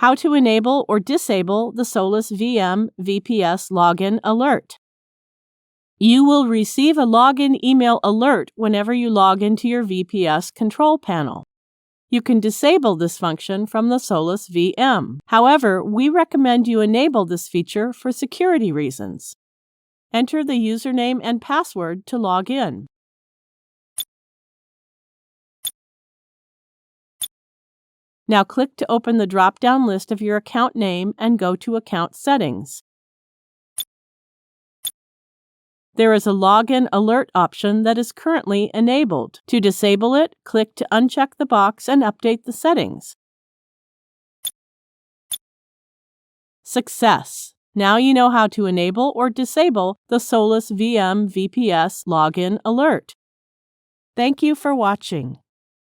How to enable or disable the SolusVM VPS login alert. You will receive a login email alert whenever you log into your VPS control panel. You can disable this function from the SolusVM. However, we recommend you enable this feature for security reasons. Enter the username and password to log in. Now click to open the drop-down list of your account name and go to Account Settings. There is a Login Alert option that is currently enabled. To disable it, click to uncheck the box and update the settings. Success! Now you know how to enable or disable the SolusVM VPS Login Alert. Thank you for watching.